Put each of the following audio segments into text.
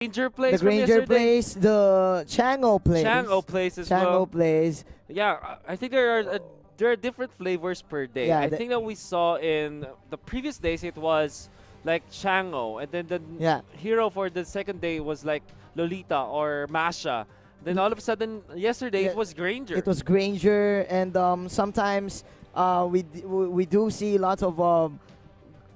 Granger plays The from Granger yesterday. plays, the Chango plays. Chango plays as Chango well. plays. Yeah, I think there are different flavors per day. Yeah, I think that we saw in the previous days it was like Chango, and then the Yeah. hero for the second day was like Lolita or Masha. Then all of a sudden, yesterday Yeah, it was Granger. It was Granger, and sometimes we do see lots of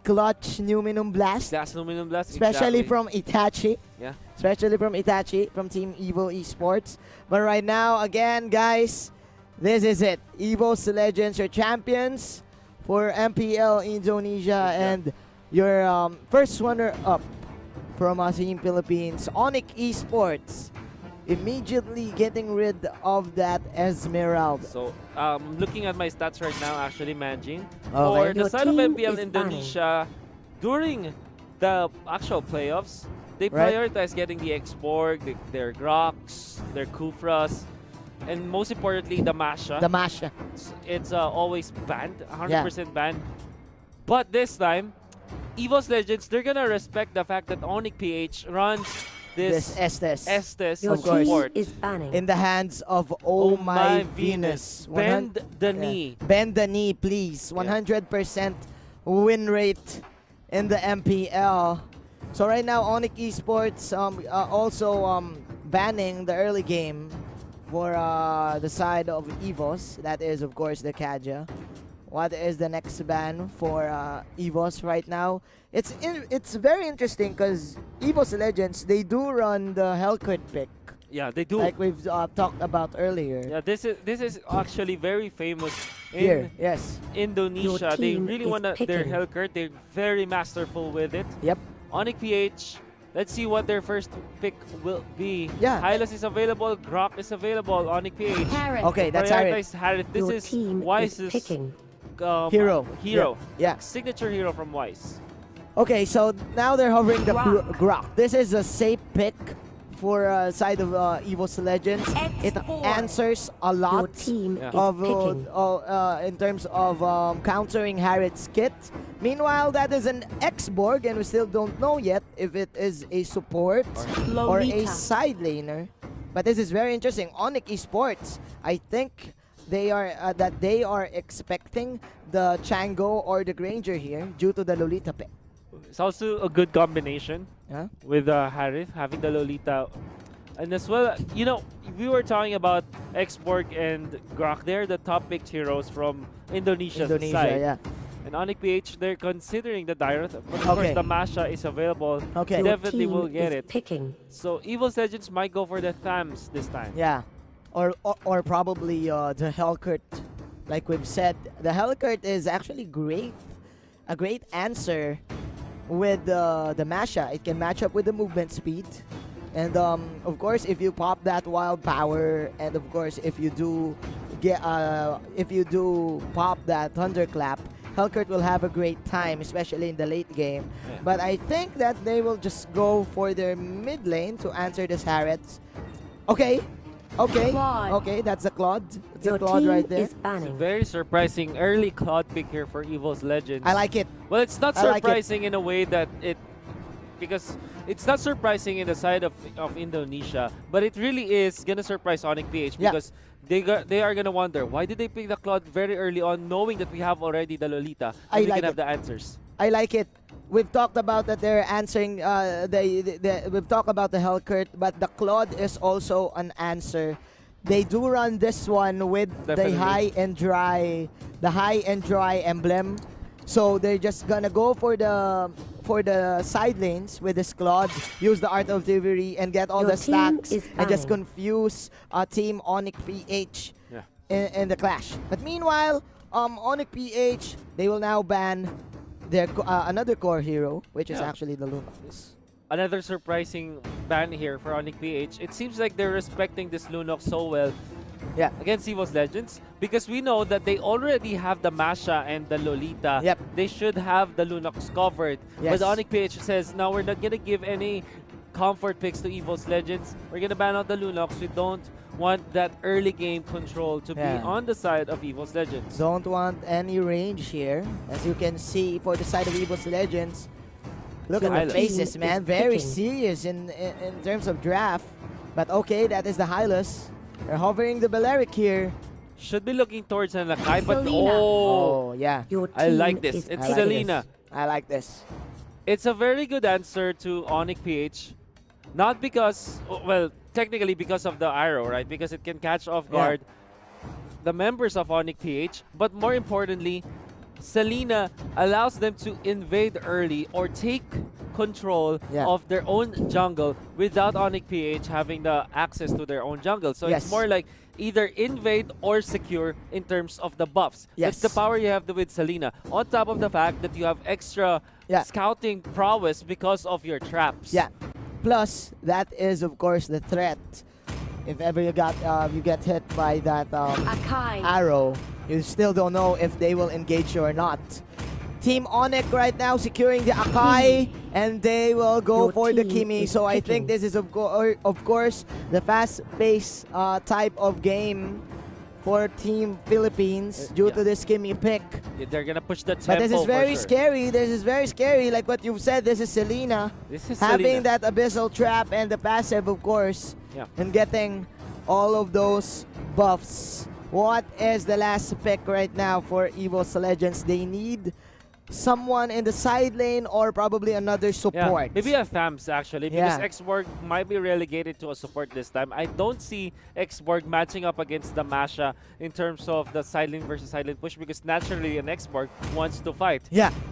clutch Numinum Blast, Gas Aluminum Blast, especially exactly. from Itachi. Yeah. Especially from Itachi, from Team Evo Esports. But right now, again, guys, this is it. EVOS Legends, your champions for MPL Indonesia, and your first runner-up from Team Philippines, ONIC Esports, immediately getting rid of that Esmeralda. So, looking at my stats right now, actually, Manjin, Okay. for the Your side of team MPL is Indonesia, during the actual playoffs, they Right. prioritize getting the X-Borg, their Grox, their Kufras, and most importantly, the Masha. The Masha. It's always banned, 100% banned. But this time, EVOS Legends, they're gonna respect the fact that ONIC PH runs this Estes. Estes Your Of course. team support. is banning. In the hands of Oh My Venus. Bend the Yeah. knee. Bend the knee, please. 100% win rate in the MPL. So right now, ONIC Esports also banning the early game for the side of EVOS. That is, of course, the Kaja. What is the next ban for EVOS right now? It's very interesting because EVOS Legends, they do run the Hellcrit pick, Yeah, they do. like we've talked about earlier. Yeah, this is actually very famous in Here, yes. Indonesia. Your They team really is want their picking. Hellcurt. They're very masterful with it. Yep. ONIC PH, let's see what their first pick will be. Yeah. Hylas is available, Grok is available, ONIC PH. Harris. Okay, that's Harith. Prioritize Harith. This Your is team is Wise's picking. Hero. Hero. Yeah. Signature hero from Wise. Okay, so now they're hovering the Grok. Grok. This is a safe pick for side of EVOS Legends. It X4. answers a Your lot team is of picking. in terms of countering Harriet's kit. Meanwhile, that is an X-Borg, and we still don't know yet if it is a support or a Lolita. side laner. But this is very interesting. ONIC Esports, I think they are expecting the Chango or the Granger here due to the Lolita pick. It's also a good combination Huh? with Harith having the Lolita. And as well, you know, we were talking about X-Borg and Grok. They're the top picked heroes from Indonesia's Indonesia, side. yeah. And ONIC PH, they're considering the Dyrith. But of Okay. course, the Masha is available. Okay. Your Definitely team will get is it. picking. So EVOS Legends might go for the Thams this time. Yeah, or probably the Hellcurt. Like we've said, the Hellcurt is actually great, a great answer with the Masha. It can match up with the movement speed, and of course, if you pop that wild power, and of course, if you do pop that thunderclap, Hellcurt will have a great time, especially in the late game. Yeah. But I think that they will just go for their mid lane to answer this Harriet. Okay. Claude. Okay, that's a Claude. It's Your a Claude team right there. is banning. Very surprising early Cloud pick here for EVOS Legends. I like it. Well, it's not I like it. surprising in a way that because it's not surprising in the side of Indonesia, but it really is gonna surprise ONIC PH Yeah. because they are gonna wonder why did they pick the Cloud very early on, knowing that we have already the Lolita. I And we like can have it. the answers. I like it. We've talked about that they're answering. We've talked about the Hellcurt, but the Claude is also an answer. They do run this one with Definitely. the high and dry emblem. So they're just gonna go for the side lanes with this Claude, use the Art of Thievery, and get all Your the team stacks, is and just banning. confuse Team ONIC PH Yeah. in the clash. But meanwhile, ONIC PH, they will now ban their another core hero, which is Yeah. actually the Lunox. Another surprising ban here for ONIC PH. It seems like they're respecting this Lunox so well Yeah. against EVOS Legends because we know that they already have the Masha and the Lolita. Yep. They should have the Lunox covered. Yes. But ONIC PH says, now we're not going to give any comfort picks to EVOS Legends. We're going to ban out the Lunox. We don't want that early game control to Yeah. be on the side of EVOS Legends. Don't want any range here. As you can see, for the side of EVOS Legends, Look at the Hylos. faces, man. Very serious in terms of draft. But okay, that is the Hylos. They're hovering the Balearic here. Should be looking towards an Akai, but Selena. Oh, yeah. Your I team like this. is It's I like Selena. I like this. It's a very good answer to ONIC PH. Not because, well, technically because of the arrow, right? Because it can catch off guard the members of ONIC PH. But more importantly, Selena allows them to invade early or take control of their own jungle without ONIC PH having the access to their own jungle. So it's more like either invade or secure in terms of the buffs. It's the power you have with Selena. On top of the fact that you have extra scouting prowess because of your traps. Yeah. Plus, that is of course the threat. If ever you get hit by that arrow, you still don't know if they will engage you or not. Team ONIC right now securing the Akai, and they will go for the Kimi. So I think this is of course the fast-paced type of game for Team Philippines due to this Kimi pick. They're gonna push the tempo. But this is very scary. This is very scary. Like what you've said, this is Selena. This is having Selena. that abyssal trap and the passive, of course, and getting all of those buffs. What is the last pick right now for EVOS Legends? They need someone in the side lane or probably another support. Maybe a Thams actually, because Xborg might be relegated to a support this time. I don't see Xborg matching up against the Masha in terms of the side lane versus side lane push, because naturally an Xborg wants to fight.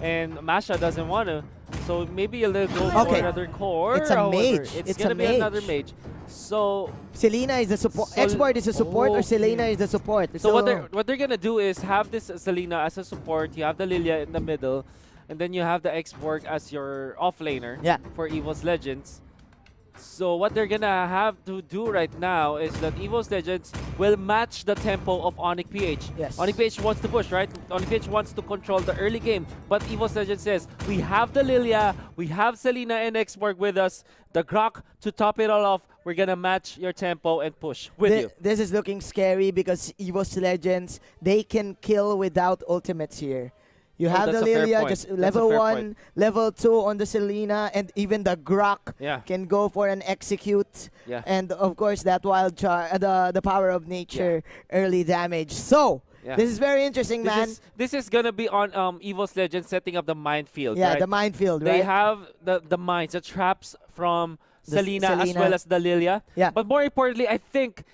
And Masha doesn't want to. So maybe a little go for another core. It's a mage. It's gonna be another mage. So Selena is the support. Xborg is the support, or Selena is the support. So what they're gonna do is have this Selena as a support. You have the Lilia in the middle, and then you have the Xborg as your offlaner for EVOS Legends. So what they're gonna have to do right now is that EVOS Legends will match the tempo of ONIC PH. ONIC PH wants to push, right? ONIC PH wants to control the early game, but EVOS Legends says, we have the Lilia, we have Selena and Xborg with us, the Grok to top it all off. We're gonna match your tempo and push with you. This is looking scary because EVOS Legends, they can kill without ultimates here. You have the Lilia, just level 1, level 2 on the Selena, and even the Grok can go for an execute. And of course, that wild the power of nature, early damage. So, this is very interesting, man. This is gonna be on EVOS Legends setting up the minefield. Yeah, the minefield, They have the mines, the traps from Selena as well as the Lilia. But more importantly, I think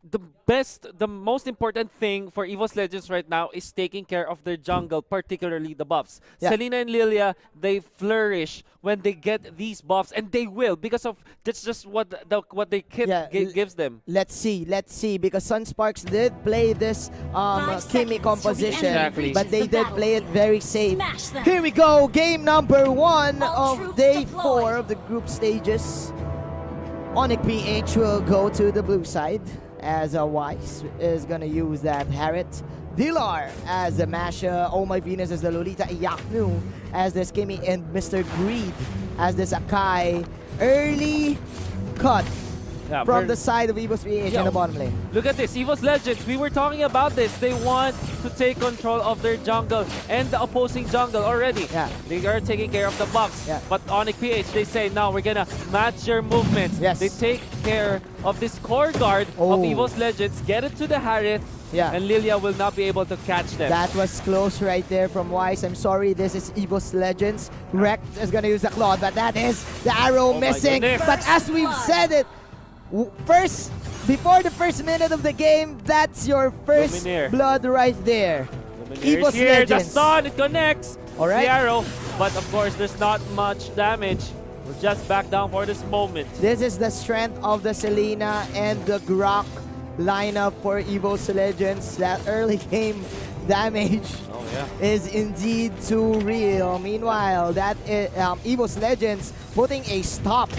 the most important thing for EVOS Legends right now is taking care of their jungle, particularly the buffs. Selena and Lilia, they flourish when they get these buffs, and they will, because of that's just what they gives them. Let's see, because Sunsparks did play this Kimi composition, but they did play it very safe. Here we go, game number 1 of day 4 of the group stages. ONIC PH will go to the blue side, as Weiss is gonna use that Harriet. Dilar as the Masha, Oh My Venus as the Lolita, Yaknu as the Skimmy, and Mr. Greed as the Sakai. Early cut from the side of EVOS PH in the bottom lane. Look at this, EVOS Legends, we were talking about this. They want to take control of their jungle and the opposing jungle already. They are taking care of the buffs. But ONIC PH, they say, no, we're gonna match your movements. They take care of this core guard of EVOS Legends, get it to the Harith, and Lilia will not be able to catch them. That was close right there from Weiss. I'm sorry, this is EVOS Legends. Rekt is gonna use the Claw, but that is the arrow missing. But as we've said it, before the first minute of the game, that's your first blood right there. EVOS Legends. The stun, it connects the arrow, but of course there's not much damage. We're just back down for this moment. This is the strength of the Selena and the Grok lineup for EVOS Legends. That early game damage is indeed too real. Meanwhile, that EVOS Legends putting a stop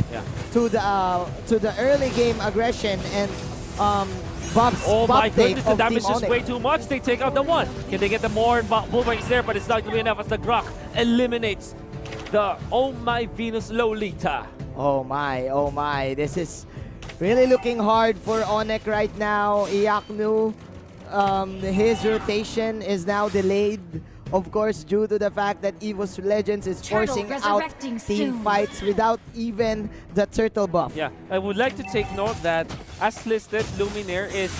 to the early game aggression and buffs. Oh my goodness, the damage is way too much. They take out the 1. Can they get the more? Boomerang is there, but it's not going to be enough as the Grok eliminates the Oh My Venus Lolita. Oh my. This is really looking hard for ONIC right now. Iaknu, his rotation is now delayed Of course, due to the fact that EVOS Legends is forcing out team fights without even the turtle buff. Yeah, I would like to take note that as listed, Luminaire is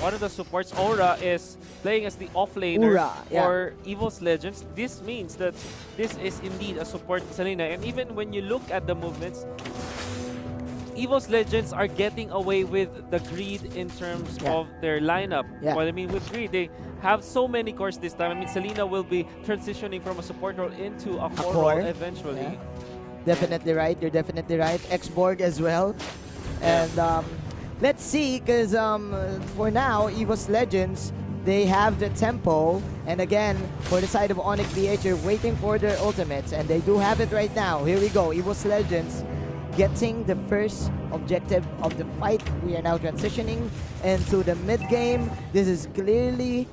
one of the supports. Aura is playing as the offlaner for EVOS Legends. This means that this is indeed a support Selena. And even when you look at the movements, EVOS Legends are getting away with the greed in terms of their lineup. Well, I mean, with greed, they have so many cores this time. I mean, Selena will be transitioning from a support role into a core role eventually. Definitely right. You're definitely right. X-Borg as well. And let's see, because for now, EVOS Legends, they have the tempo. And again, for the side of ONIC PH, you're waiting for their ultimates. And they do have it right now. Here we go. EVOS Legends getting the first objective of the fight. We are now transitioning into the mid game. This is clearly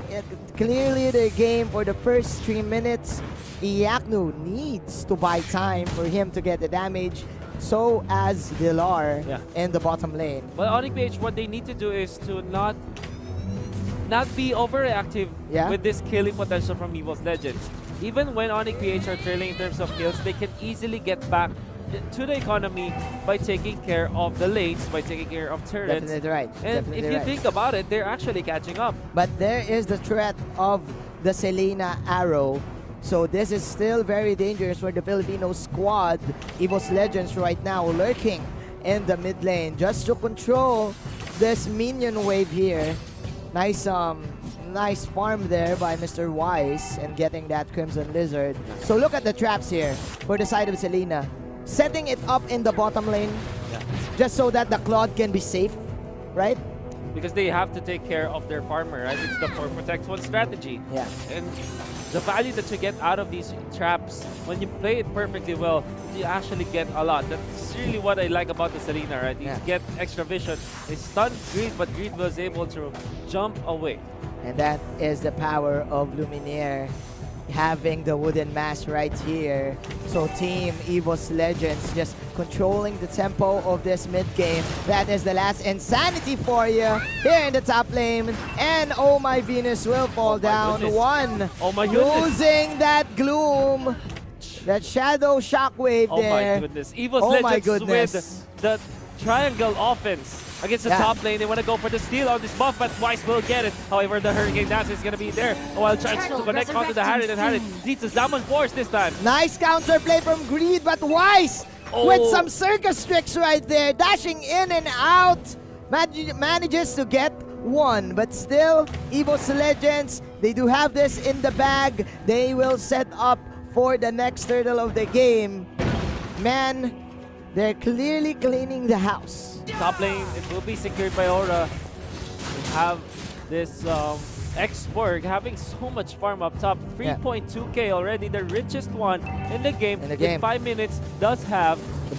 the game for the first 3 minutes. Iaknu needs to buy time for him to get the damage. So as Dilar in the bottom lane. Well, ONIC PH, what they need to do is to not be overreactive with this killing potential from EVOS Legends. Even when ONIC PH are trailing in terms of kills, they can easily get back to the economy by taking care of the lanes, by taking care of turrets. Definitely right. And if you think about it, they're actually catching up. But there is the threat of the Selena arrow. So this is still very dangerous for the Filipino squad. EVOS Legends right now lurking in the mid lane just to control this minion wave here. Nice nice farm there by Mr. Wise and getting that Crimson Lizard. So look at the traps here for the side of Selena. Setting it up in the bottom lane just so that the Claude can be safe, right? Because they have to take care of their farmer, right? It's the 4 protect 1 strategy. Yeah. And the value that you get out of these traps, when you play it perfectly well, you actually get a lot. That's really what I like about the Selena, right? You get extra vision. They stunned Greed, but Greed was able to jump away. And that is the power of Luminaire having the wooden mask right here. So Team EVOS Legends just controlling the tempo of this mid game. That is the last insanity for you here in the top lane. And Oh My Venus will fall down. One. Oh my goodness. Losing that gloom. That shadow shockwave there. Oh my goodness. EVOS Legends with the triangle offense against the top lane. They want to go for the steal on this buff, but Wise will get it. However, the Hurricane Dance is going to be there. While trying to connect onto the Harriet, and Harriet needs a Salmon Force this time. Nice counterplay from Greed, but Wise with some circus tricks right there. Dashing in and out. Manages to get one, but still, EVOS Legends, they do have this in the bag. They will set up for the next turtle of the game. Man, they're clearly cleaning the house. Top lane, it will be secured by Aura. We have this X-Borg having so much farm up top. 3.2k already, the richest one in the game. In 5 minutes, does have the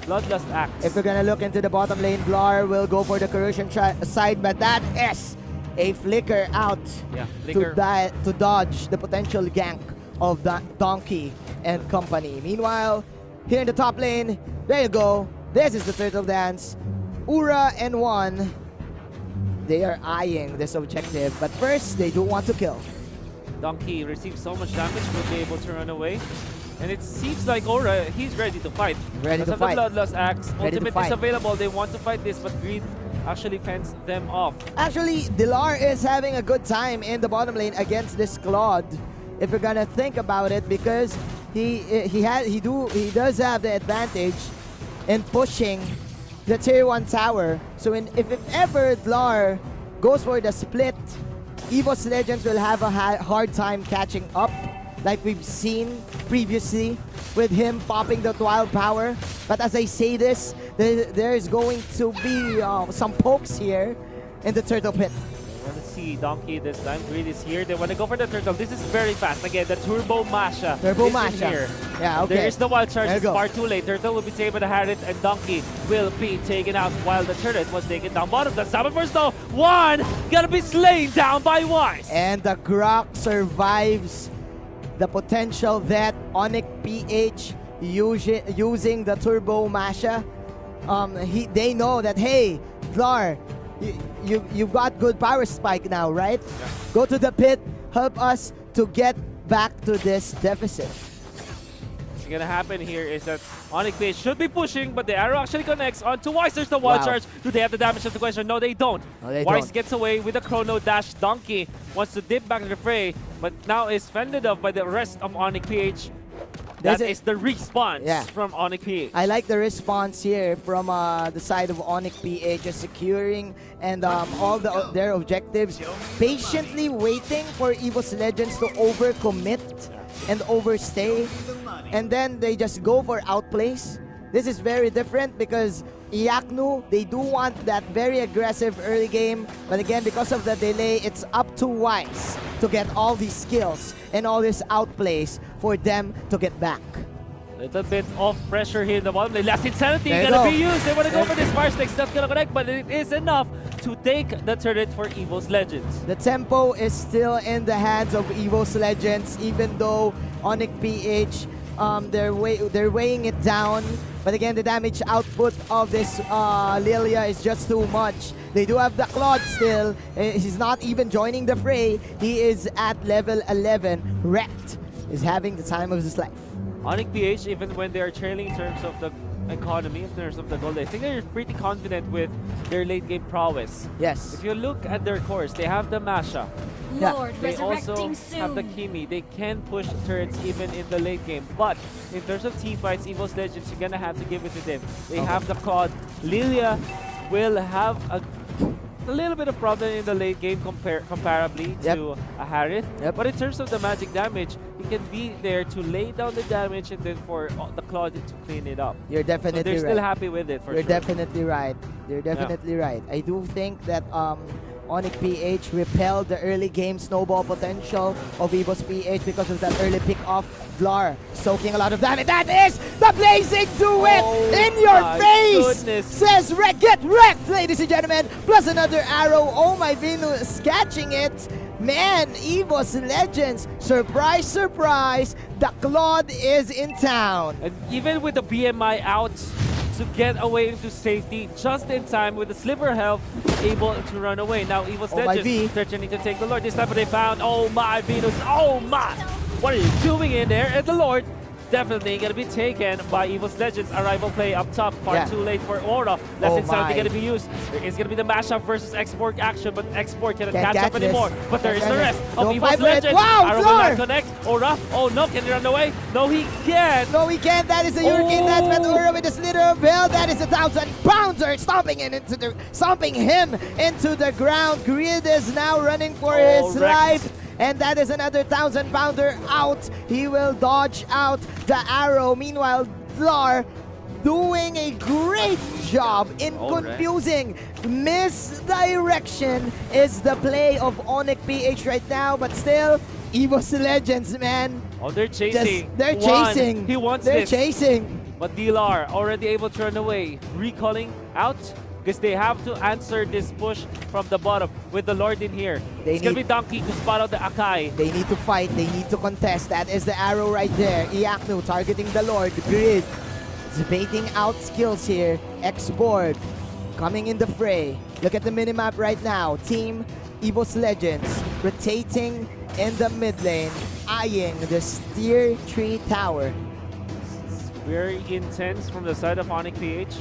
Bloodlust Axe. If we're gonna look into the bottom lane, Blar will go for the corrosion side, but that is a flicker out to dodge the potential gank of that Donkey and company. Meanwhile, here in the top lane, there you go. This is the turtle dance. Ura and One, they are eyeing this objective, but first they do want to kill. Donkey receives so much damage, will be able to run away. And it seems like Aura, he's ready to fight. Ready to fight. The Bloodlust Axe, ultimate is available. They want to fight this, but Greed actually fends them off. Actually, Dilar is having a good time in the bottom lane against this Claude, if you're gonna think about it, because he does have the advantage in pushing the tier 1 tower. So if ever Dilar goes for the split, EVOS Legends will have a hard time catching up, like we've seen previously with him popping the wild power. But as I say this, there's going to be some pokes here in the turtle pit. Let's see Donkey this time. Greed is here. They want to go for the turtle. This is very fast. Again, the Turbo Masha. Turbo Masha. Here. Yeah, okay. There is the wild charge. It's far too late. Turtle will be taken by the Harriet, and Donkey will be taken out while the turret was taken down. Bottom, the Salmon Force though. One gonna be slain down by Wise. And the Grok survives the potential that ONIC PH using the Turbo Masha. They know that, hey, Blar, you've got good power spike now, right? Go to the pit, help us to get back to this deficit. What's gonna happen here is that ONIC PH should be pushing, but the arrow actually connects onto Wise. There's the wall charge. Do they have the damage of the question? No, they don't. No, they Wise don't. gets away with a chrono dash. Donkey wants to dip back to the fray, but now is fended off by the rest of ONIC PH. That is the response from ONIC PH. I like the response here from the side of ONIC PH, just securing and all their objectives, patiently waiting for EVOS Legends to overcommit and overstay, and then they just go for outplays. This is very different because Iaknu, they do want that very aggressive early game, but again, because of the delay, it's up to Wise to get all these skills and all these outplays for them to get back. Little bit of pressure here in the bottom lane. Last Insanity There you gonna go. be used. They want to go for this fire sticks. Not gonna connect, but it is enough to take the turret for EVOS Legends. The tempo is still in the hands of EVOS Legends, even though ONIC PH, they're weighing it down. But again, the damage output of this Lilia is just too much. They do have the Claude still. He's not even joining the fray. He is at level 11. Wrecked is having the time of his life. ONIC PH, even when they are trailing in terms of the economy, in terms of the gold, I think they're pretty confident with their late game prowess. Yes. If you look at their cores, they have the Masha. Lord, They also resurrecting soon. have the Kimi. They can push turrets even in the late game. But in terms of team fights, EVOS Legends, you're gonna have to give it to them. They have the Claude. Lilia will have a little bit of problem in the late game comparably to a Harith. But in terms of the magic damage, he can be there to lay down the damage and then for the Claude to clean it up. You're definitely So they're right. still happy with it for You're sure. definitely right. You're definitely right. I do think that ONIC PH repelled the early game snowball potential of EVOS PH because of that early pick off. Vlar soaking a lot of damage. That is the blazing duet in your face! Goodness. Says get wrecked, ladies and gentlemen. Plus another arrow. Oh my Venus catching it. Man, EVOS Legends, surprise, surprise, the Claude is in town. And even with the BMI out to get away into safety just in time with the sliver health, able to run away. Now EVOS my V. Legends threatening to take the Lord. This time they found, oh my Venus, oh my! What are you doing in there? And the Lord definitely gonna be taken by EVOS Legends. Arrival play up top, far too late for Aura. Less insanity gonna be used. There is gonna be the mashup versus Export action, but Export cannot catch up anymore. But there is the rest of EVOS Legends. Wow, Arrow will not connect. Aura, oh no, can he run away? No, he can't. No, he can't. That is a Hurricane Dance with Aura with a slither of hell. That is a 1,000-pounder stomping him into the ground. Grid is now running for his life. And that is another 1,000-pounder out. He will dodge out the arrow. Meanwhile, Vlar doing a great job in confusing. Misdirection is the play of ONIC PH right now, but still, EVOS Legends, man. Oh, they're chasing. They're chasing. He wants They're this. chasing. But DLR already able to run away. Recalling out because they have to answer this push from the bottom with the Lord in here. It's going to be Donkey to spot out the Akai. They need to fight. They need to contest. That is the arrow right there. Iaknu targeting the Lord. Grid is baiting out skills here. X-Board coming in the fray. Look at the minimap right now. Team EVOS Legends rotating in the mid lane, eyeing the Steer Tree Tower. It's very intense from the side of ONIC PH.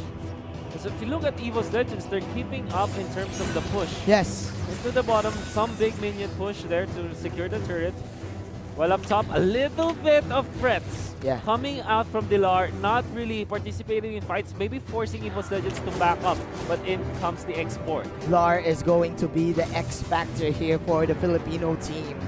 So if you look at EVOS Legends, they're keeping up in terms of the push. Yes. Into the bottom, some big minion push there to secure the turret. While up top, a little bit of threats coming out from Dilar, not really participating in fights, maybe forcing EVOS Legends to back up. But in comes the Export. Vlar is going to be the X factor here for the Filipino team.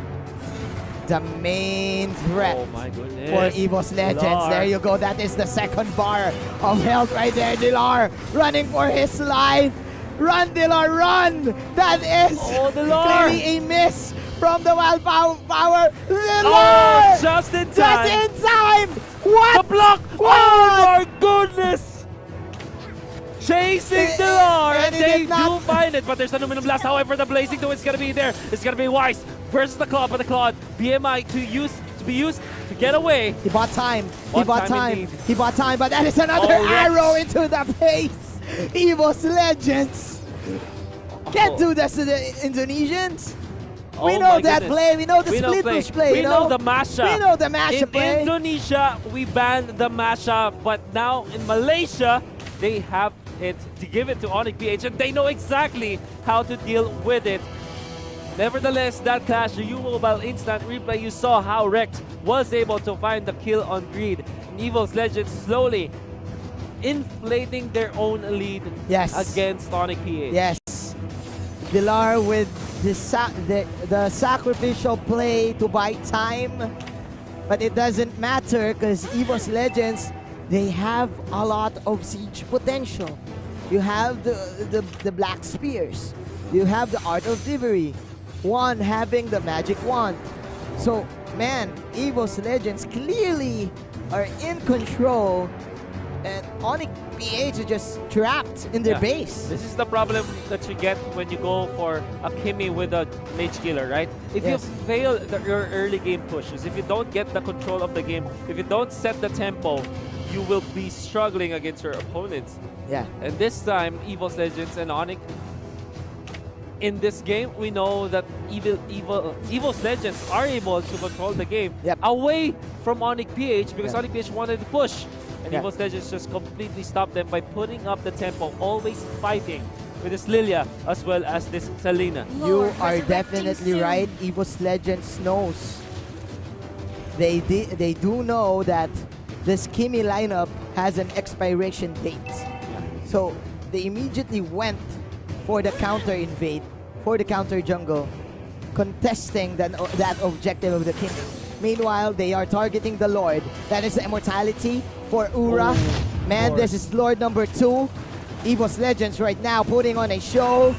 The main threat for EVOS Legends. Dilar. There you go. That is the second bar of health right there. Dilar running for his life. Run, Dilar, run! That is clearly a miss from the wild power. Dilar! Oh, just in time! Just in time! What? The block! What? Oh my goodness! Chasing Dilar, and they do find it, but there's an aluminum blast. However, the blazing duel is gonna be there. It's gonna be Wise versus the Claude, but the Claude BMI to be used to get away. He bought time. He bought time. Indeed. He bought time, but that is another arrow into the face. EVOS Legends can't do this to the Indonesians. We Oh know my that goodness. play. We know the We know split push play. We you know the mashup. We know the mashup In play. Indonesia, we banned the mashup, but now in Malaysia, they have it to give it to ONIC PH, and they know exactly how to deal with it. Nevertheless, that clash, the U-Mobile instant replay, you saw how Rect was able to find the kill on Greed. And EVOS Legends slowly inflating their own lead against ONIC PH. Yes. Villar with the sacrificial play to buy time, but it doesn't matter because EVOS Legends, they have a lot of siege potential. You have the Black Spears, you have the Art of Thievery, one having the Magic Wand. So, man, EVOS Legends clearly are in control, and ONIC PH is just trapped in their base. This is the problem that you get when you go for a Kimmy with a Mage Killer, right? If you fail your early game pushes, if you don't get the control of the game, if you don't set the tempo, you will be struggling against your opponents. Yeah. And this time, EVOS Legends and ONIC, in this game, we know that EVOS Legends are able to control the game away from ONIC PH because ONIC PH wanted to push. And EVOS Legends just completely stopped them by putting up the tempo, always fighting with this Lilia as well as this Selena. You are definitely right. EVOS Legends knows. They do know that this Kimmy lineup has an expiration date. So they immediately went for the counter invade, for the counter jungle, contesting that objective of the Kimmy. Meanwhile, they are targeting the Lord. That is the immortality for Ura. Man, this is Lord number 2. EVOS Legends right now putting on a show.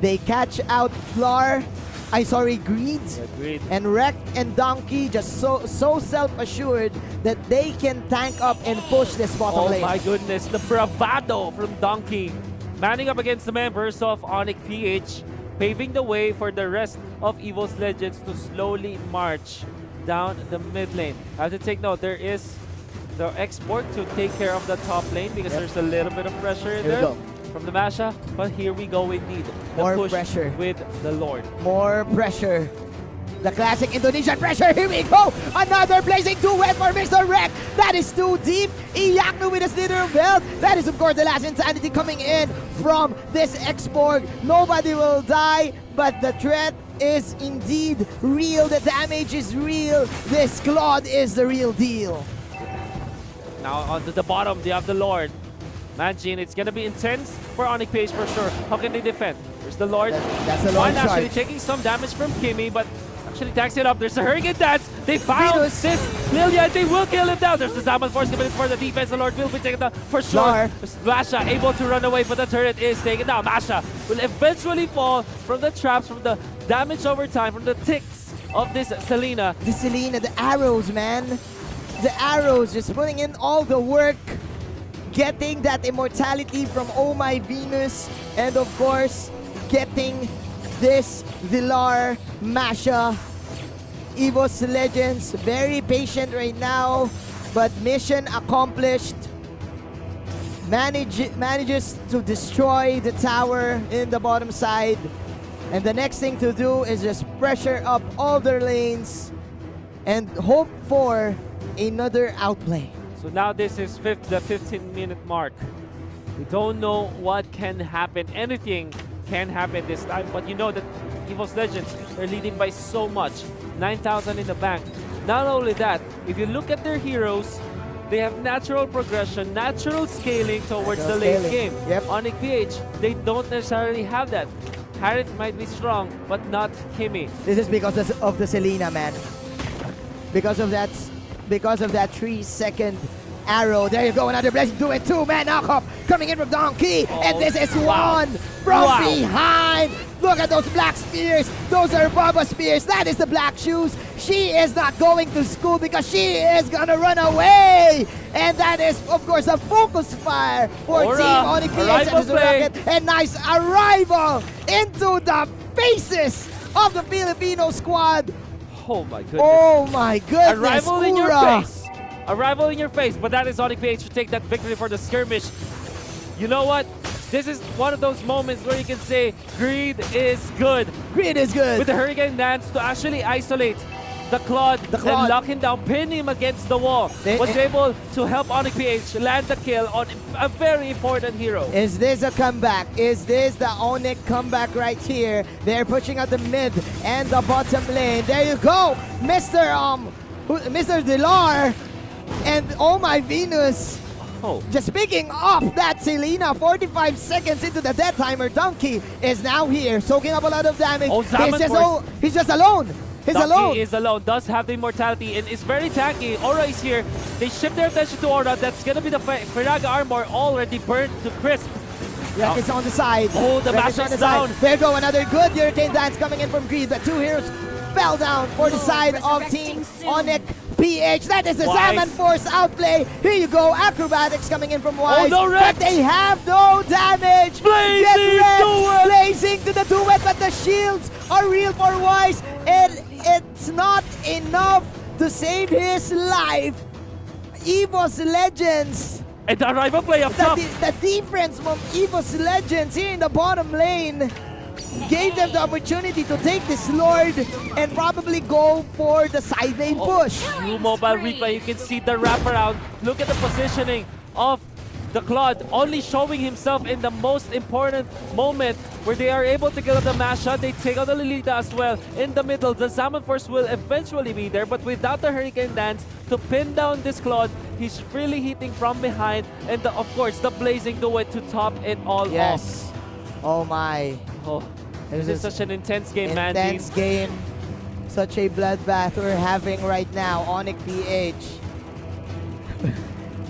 They catch out Flar. Greed. Greed. And Rect and Donkey just so self-assured that they can tank up and push this bottom lane. Oh my goodness, the bravado from Donkey. Manning up against the members of ONIC PH, paving the way for the rest of EVOS Legends to slowly march down the mid lane. I have to take note, there is the export to take care of the top lane because there's a little bit of pressure in there from the Masha. But here we go indeed. The more push pressure with the Lord. More pressure. The classic Indonesian pressure. Here we go. Another blazing duet for Mr. Rect. That is too deep. Iyaknu with a slither of health. That is, of course, the last insanity coming in from this export. Nobody will die, but the threat is indeed real. The damage is real. This Claude is the real deal. Now onto the bottom, they have the Lord. Imagine it's gonna be intense for ONIC PH for sure. How can they defend? There's the Lord. That's the Lord One actually taking some damage from Kimmy, but actually tags it up. There's a Hurricane Dance. They found this Lilia, and they will kill him down. There's the Zaman Force committed for the defense. The Lord will be taken down for sure. Masha able to run away, but the turret is taken down. Masha will eventually fall from the traps, from the damage over time, from the ticks of this Selena. The Selena, the arrows, man. The arrows, just putting in all the work, getting that immortality from Oh My Venus, and of course, getting this Villar Masha. EVOS Legends, very patient right now, but mission accomplished. Manages to destroy the tower in the bottom side. And the next thing to do is just pressure up all their lanes and hope for another outplay. So now this is the 15-minute mark. We don't know what can happen. Anything can happen this time, but you know that EVOS Legends are leading by so much. 9,000 in the bank. Not only that, if you look at their heroes, they have natural progression, natural scaling towards the late game. ONIC PH, they don't necessarily have that. Harith might be strong, but not Kimmy. This is because of the Selena, man. Because of that 3-second arrow. There you go, another blessing. Do it too, man. Knockup coming in from Donkey. And this is one from behind. Look at those black spears. Those are Baba spears. That is the black shoes. She is not going to school because she is gonna run away. And that is, of course, a focus fire for Team ONIC PH. And nice arrival into the faces of the Filipino squad. Oh my goodness. Oh my goodness. Arrival in your face. Arrival in your face. But that is ONIC PH to take that victory for the skirmish. You know what? This is one of those moments where you can say Greed is good. Greed is good. With the Hurricane Dance to actually isolate the Claude and lock him down, pin him against the wall. Was able to help ONIC PH land the kill on a very important hero. Is this a comeback? Is this the ONIC comeback right here? They're pushing out the mid and the bottom lane. There you go, Mr. Delar, and oh my Venus. Oh. Just picking off that Selena, 45 seconds into the death timer. Donkey is now here, soaking up a lot of damage. Oh, he's just alone. Donkey is alone, does have the immortality, and is very tanky. Aura is here. They shift their attention to Aura. That's gonna be the Firaga armor already burned to crisp. Wreck is on the side. Oh, the mash is down. There you go, another good Hurricane Dance coming in from Greed. The two heroes fell down for the side of Team ONIC PH. That is the Zaman Force outplay. Here you go, acrobatics coming in from Wise. Oh, no, but they have no damage. Blazing to the duet, but the shields are real for Wise. And it's not enough to save his life. EVOS Legends. And the rival play up top. The defense from EVOS Legends here in the bottom lane gave them the opportunity to take this Lord and probably go for the side lane push. New mobile replay, you can see the wraparound. Look at the positioning of the Claude, only showing himself in the most important moment where they are able to get out the Masha. They take out the Lolita as well. In the middle, the Zaman Force will eventually be there, but without the Hurricane Dance to pin down this Claude, he's really hitting from behind. And of course, the Blazing Duet to top it all off. Oh my. Oh, this is such an intense game, man. Intense game. Such a bloodbath we're having right now. ONIC PH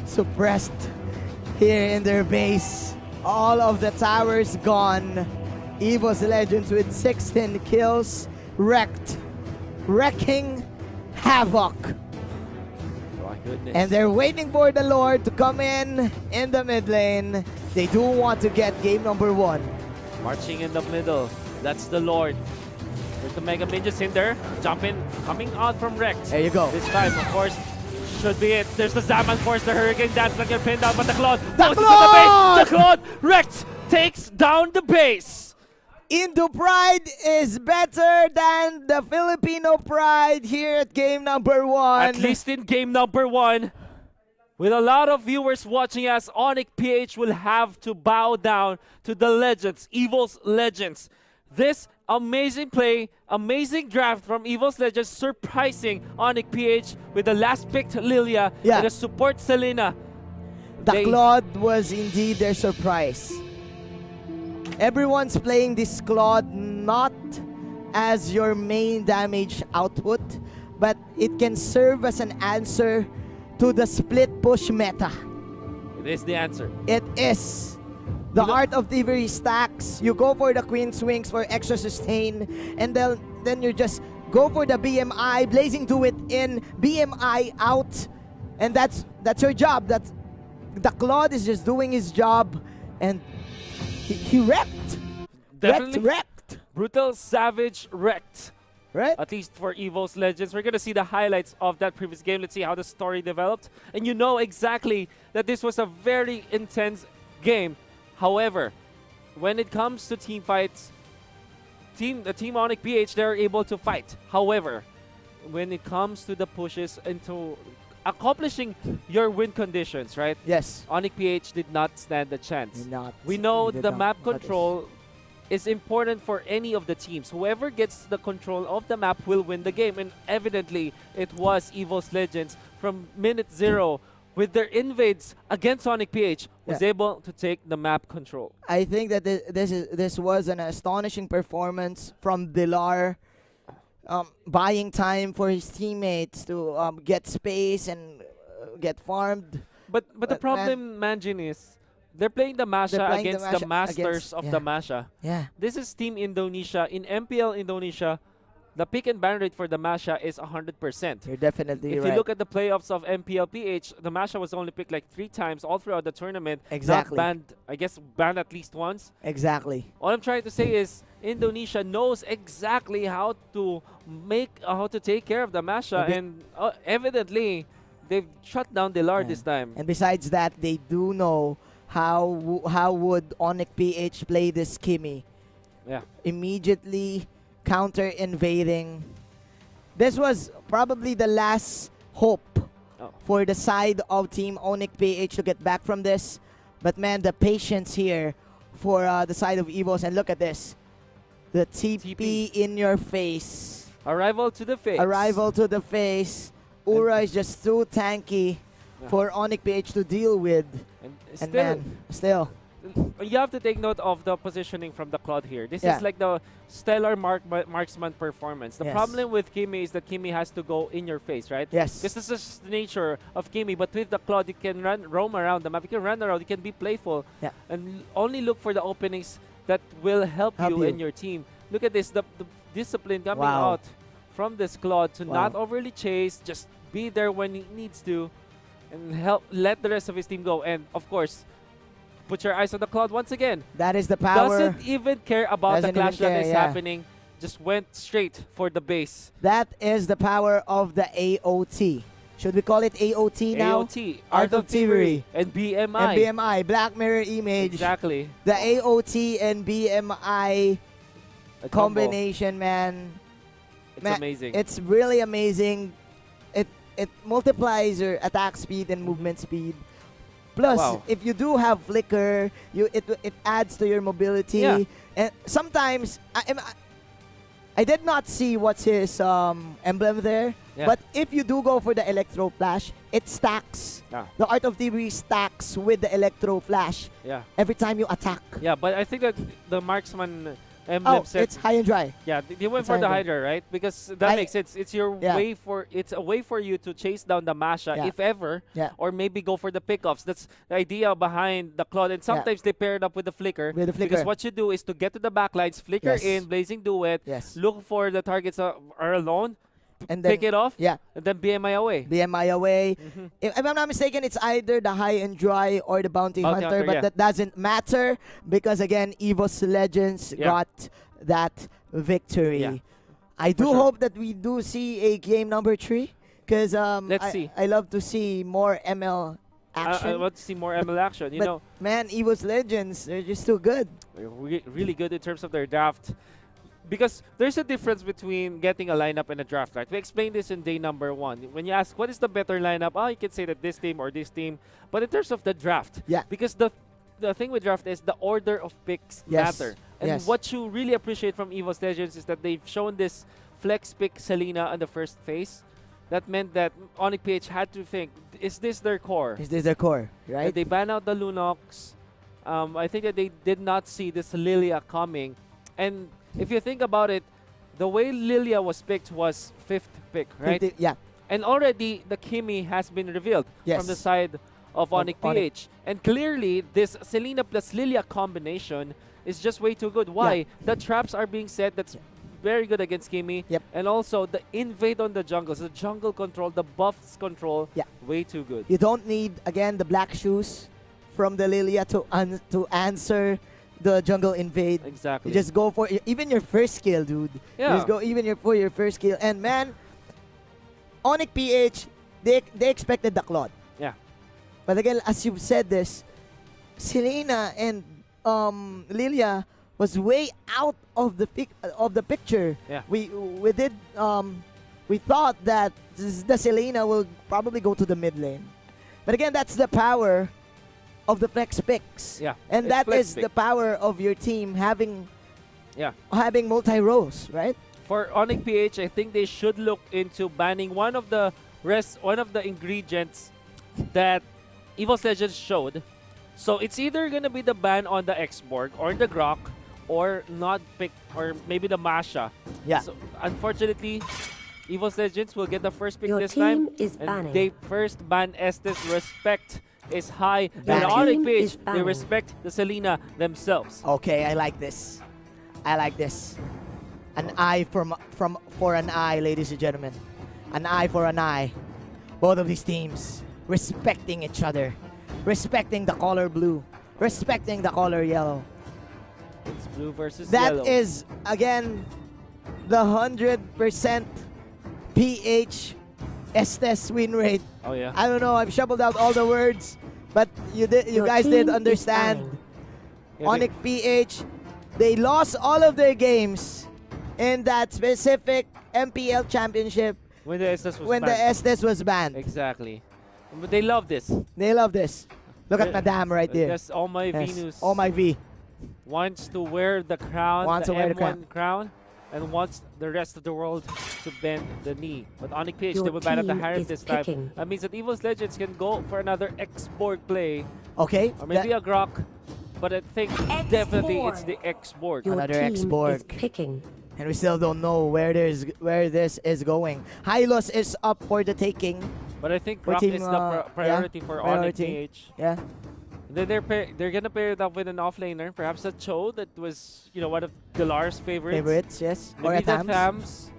suppressed here in their base. All of the towers gone. EVOS Legends with 16 kills. Wrecking havoc. My goodness. And they're waiting for the Lord to come in the mid lane. They do want to get game number 1. Marching in the middle. That's the Lord. There's the Mega Ninjas in there. Jumping, coming out from Rex. There you go. This time, of course, should be it. There's the Zaman Force, the Hurricane Dance not gonna pin down, but the Claude. The Claude! The Claude! Rex takes down the base. Indo Pride is better than the Filipino Pride here at game number 1. At least in game number 1. With a lot of viewers watching us, ONIC PH will have to bow down to the Legends, EVOS Legends. This amazing play, amazing draft from EVOS Legends, surprising ONIC PH with the last picked Lilia and the support Selena. The Claude was indeed their surprise. Everyone's playing this Claude not as your main damage output, but it can serve as an answer to the split push meta. It is the answer. It is. The art of thievery stacks. You go for the queen swings for extra sustain, and then you just go for the BMI, blazing to it in, BMI out, and that's your job. That the Claude is just doing his job, and he wrecked. Definitely Wrecked. Brutal, savage, wrecked. Right? At least for EVOS Legends. We're going to see the highlights of that previous game. Let's see how the story developed. And you know exactly that this was a very intense game. However, when it comes to team fights, the Team ONIC PH, they're able to fight. However, when it comes to the pushes into accomplishing your win conditions, right? Yes. ONIC PH did not stand a chance. We know did the not. map control is important for any of the teams. Whoever gets the control of the map will win the game. And evidently, it was EVOS Legends from minute 0 with their invades against ONIC PH was able to take the map control. I think that this was an astonishing performance from Dilar, buying time for his teammates to get space and get farmed. But the problem, Manjin, is they're playing the Masha against the masters of the Masha. Yeah. This is Team Indonesia. In MPL Indonesia, the pick and ban rate for the Masha is 100%. You're definitely right. If you look at the playoffs of MPL PH, the Masha was only picked like 3 times all throughout the tournament. Exactly. Not banned, I guess banned at least once. Exactly. All I'm trying to say is Indonesia knows exactly how to take care of the Masha, and evidently they've shut down Dilar this time. And besides that, they do know how would ONIC PH play this Kimi? Yeah. Immediately counter invading. This was probably the last hope for the side of Team ONIC PH to get back from this. But man, the patience here for the side of EVOS, and look at this. The TP in your face. Arrival to the face. Arrival to the face. Ura is just too tanky for ONIC PH to deal with. And man, still. You have to take note of the positioning from the Claude here. This is like the stellar marksman performance. The problem with Kimi is that Kimi has to go in your face, right? Yes. Because this is the nature of Kimi. But with the Claude, you can roam around the map. You can run around. You can be playful. And only look for the openings that will help you and your team. Look at this. The discipline coming out from this Claude to not overly chase. Just be there when he needs to. And let the rest of his team go. And, of course, put your eyes on the Claude once again. That is the power. Doesn't even care about the clash that is happening. Just went straight for the base. That is the power of the AOT. Should we call it AOT now? AOT. Art of Thievery. And BMI. And BMI. Black Mirror Image. Exactly. The AOT and BMI combination, man. It's amazing. It's really amazing. It multiplies your attack speed and movement speed. Plus, if you do have flicker, it adds to your mobility. And sometimes, I did not see what's his emblem there. But if you do go for the Electro Flash, it stacks. The Art of Thievery stacks with the Electro Flash every time you attack. Yeah, but I think that the marksman emblem set, it's high and dry. Yeah, they went for the Hydra, right? Because that makes sense. It's your way for a way for you to chase down the Masha, if ever, or maybe go for the pickoffs. That's the idea behind the Claude. And sometimes they pair it up with the flicker. Because what you do is to get to the backlines, flicker in, blazing duet, look for the targets are alone, and then pick it off, and then BMI away. BMI away. If I'm not mistaken, it's either the high and dry or the bounty hunter, but that doesn't matter because again, EVOS Legends got that victory. I do hope that we do see a game number 3 because let's see. I love to see more ML action. I want to see more ML action. You know, man, EVOS Legends, they're just too good. They're really good in terms of their draft. Because there's a difference between getting a lineup and a draft, right? We explained this in day number 1. When you ask what is the better lineup, you can say that this team or this team. But in terms of the draft, because the thing with draft is the order of picks matter. And what you really appreciate from EVOS Legends is that they've shown this flex pick Selena on the first phase. That meant that ONIC PH had to think, is this their core? Is this their core, right? And they ban out the Lunox. I think that they did not see this Lilia coming. And if you think about it, the way Lilia was picked was 5th pick, right? And already the Kimi has been revealed from the side of ONIC PH. And clearly, this Selena plus Lilia combination is just way too good. Why? The traps are being set. That's very good against Kimi. And also the invade on the jungles, the jungle control, the buffs control, way too good. You don't need, again, the black shoes from the Lilia to answer the jungle invade. Exactly. You just go for even your first kill, dude. You just go even for your first kill. And man, ONIC PH, they expected the Claude. But again, as you've said this, Selena and Lilia was way out of the picture. We thought that the Selena will probably go to the mid lane. But again, that's the power of the flex picks. And that is the power of your team having multi-roles, right? For ONIC PH, I think they should look into banning one of the ingredients that EVOS Legends showed. So it's either gonna be the ban on the Xborg or the Grok or not pick or maybe the Masha. So unfortunately, EVOS Legends will get the first pick this time. And they first ban Estes. Respect is high. And ONIC PH, they respect the Selena themselves. Okay, I like this. I like this. An eye for an eye, ladies and gentlemen. An eye for an eye. Both of these teams respecting each other. Respecting the color blue. Respecting the color yellow. It's blue versus yellow. That is, again, the 100% PH Estes win rate. Oh, yeah. I don't know. I've shuffled out all the words. But you Your guys team did is understand. banning. Yeah, ONIC PH, they lost all of their games in that specific MPL championship when the Estes was when the banned. Estes was banned. Exactly. But they love this. They love this. Look at Yeah. Madame right there. That's all my Yes. Venus. Oh my V. Wants to wear the crown, Wants the to wear the M1 crown, and wants the rest of the world to bend the knee. But ONIC PH, Your they will ban at the team Harem is this time. picking. That means that EVOS Legends can go for another X-Borg play, Okay. or maybe a Grok. But I think definitely it's the X-Borg. Your Another team X-Borg. is picking. and we still don't know where this is going. Hylos is up for the taking. But I think For Grok team, is the yeah, priority for ONIC priority. PH. Yeah. Then they're gonna pair it up with an offlaner, perhaps a Cho that was one of Galar's favorites. Favorites, yes. Or Maybe a the Thams. Thams.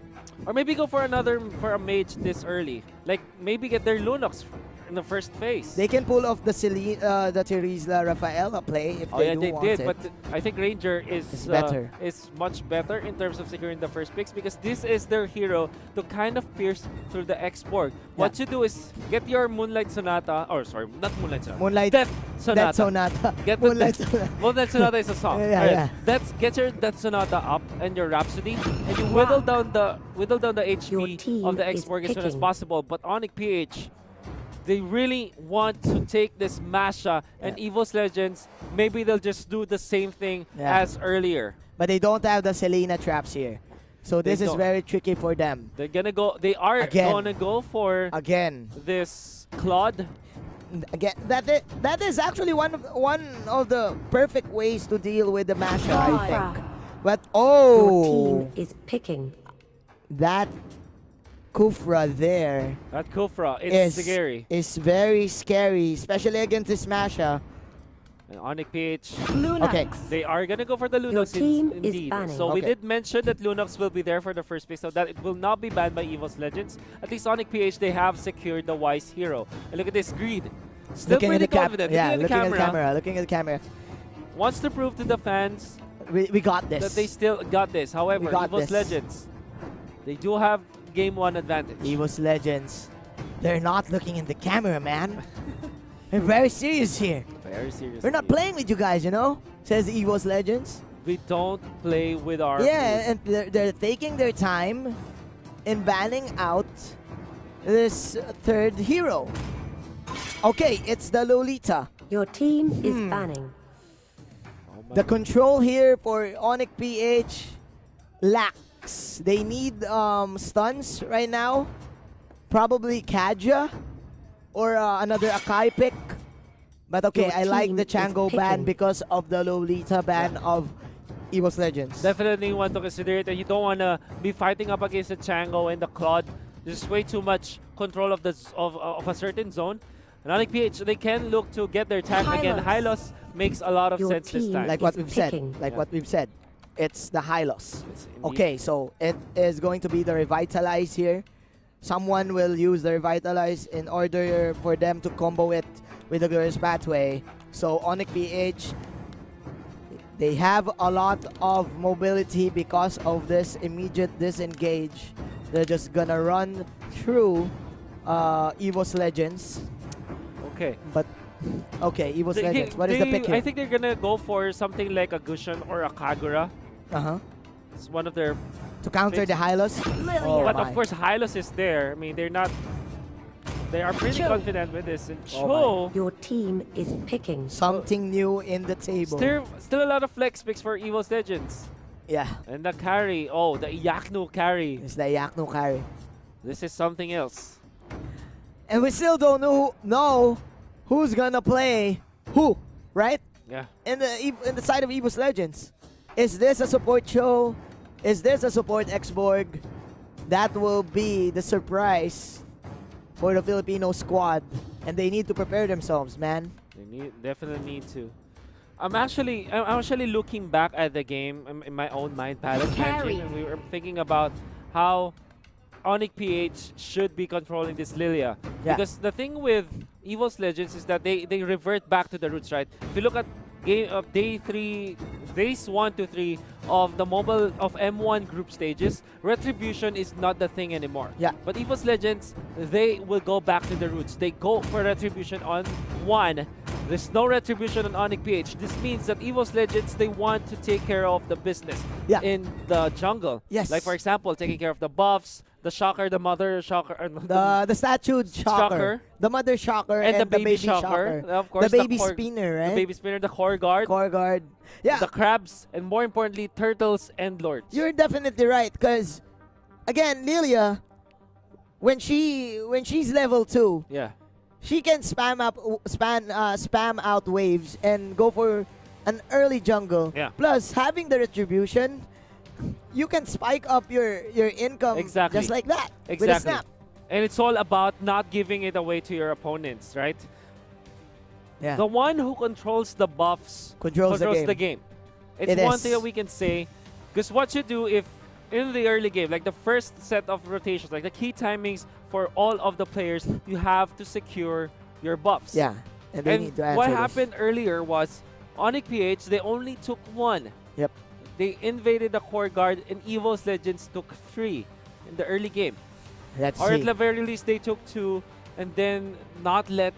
Or maybe go for a mage this early. Like maybe get their Lunox in the first phase. They can pull off the Terizla Rafaela play if Oh they yeah, do they want did, it. but I think Ranger It's better. is much better in terms of securing the first picks because this is their hero to kind of pierce through the X-Borg. What you do is get your Moonlight Sonata, or sorry, not Moonlight Sonata, Moonlight Death Sonata. Death Sonata. Get the Moonlight Death- Sonata. Moonlight Sonata is a song. Yeah, Alright, yeah. Get your Death Sonata up and your Rhapsody, and you whittle down the Your HP team of the is X-Borg as soon as picking. possible. But ONIC PH, they really want to take this Masha and EVOS Legends. Maybe they'll just do the same thing Yeah. as earlier. But they don't have the Selena traps here. So They this is don't. very tricky for them. They're gonna go. They are Again. gonna go for Again. this Claude. Again, that is actually one of the perfect ways to deal with the Masha, I Kufra. think. But Your oh, team is picking. that Kufra there That Kufra. It's is scary. very scary, especially against this Masha. And ONIC PH. Lunox. Okay. They are gonna go for the Your Lunox team is indeed. banning. So we Okay. did mention that Lunox will be there for the first phase, so that it will not be banned by EVOS Legends. At least ONIC PH, they have secured the wise hero. And look at this greed. Still Looking at pretty the cap- confident. Yeah, looking at the camera. Looking at the camera. Wants to prove to the fans We got this. that they still got this. However, We got EVOS this. Legends, they do have game one advantage. EVOS Legends. They're not looking in the camera, man. They're very serious here. Very serious. We're not playing with you guys, you know? Says EVOS Legends. We don't play with our. Yeah, and they're taking their time in banning out this third hero. Okay, it's the Lolita. Your team is Hmm. banning. Oh my The God. control here for ONIC PH lacks. They need stuns right now. Probably Kaja or another Akai pick. But okay, Your I like team the is Chango ban picking. because of the Lolita ban of EVOS Legends. Definitely want to consider it, and you don't want to be fighting up against the Chango and the Claude. There's way too much control of of a certain zone. And ONIC PH, they can look to get their tank again. Hylos. Hylos makes a lot of Your sense this team time. Like what is we've said. picking. Like Yeah. what we've said. It's the Hylos. It's indeed- Okay, so it is going to be the Revitalize here. Someone will use the Revitalize in order for them to combo it with the Glorious Pathway. So ONIC PH, they have a lot of mobility because of this immediate disengage. They're just gonna run through EVOS Legends. Okay. But okay, EVOS They- Legends. What is the pick here? I think they're gonna go for something like a Gushan or a Kagura. Uh-huh. It's one of their. To counter the Hylos. Oh but my. of course, Hylos is there. I mean, they're not. They are pretty Cho. confident with this. And Oh Cho, Your team is picking. Something new in the table. still a lot of flex picks for EVOS Legends. Yeah. And the carry. Oh, the Yaknu carry. It's the Yakno carry. This is something else. And we still don't know who's gonna play who, right? Yeah. In the side of EVOS Legends. Is this a support show? Is this a support X-Borg? That will be the surprise for the Filipino squad. And they need to prepare themselves, man. They definitely need to. I'm actually looking back at the game in my own mind palace Carry. mansion, and we were thinking about how ONIC PH should be controlling this Lilia. Yeah. Because the thing with EVOS Legends is that they revert back to the roots, right? If you look at game of days 1 to 3 of the mobile of M1 group stages, retribution is not the thing anymore. Yeah. But EVOS Legends, they will go back to the roots. They go for retribution on 1 There's no retribution on ONIC PH. This means that EVOS Legends, they want to take care of the business in the jungle. Yes. Like, for example, taking care of the buffs, the shocker, the mother shocker, The statue shocker, the mother shocker, and the baby shocker. Of course, the baby spinner, right? The baby spinner, the core guard. Core guard. Yeah. The crabs, and more importantly, turtles and lords. You're definitely right, because again, Lilia, when she's level 2, yeah, she can spam out waves and go for an early jungle. Yeah. Plus, having the retribution, you can spike up your income just like that with a snap. And it's all about not giving it away to your opponents, right? Yeah. The one who controls the buffs Controls the game. It's It one is. thing that we can say. Because what you do if in the early game, like the first set of rotations, like the key timings for all of the players, you have to secure your buffs. Yeah. And they need to answer what this. happened earlier was ONIC PH, they only took 1. Yep. They invaded the core guard, and EVOS Legends took 3 in the early game. Let's Or see. at the very least, they took 2, and then not let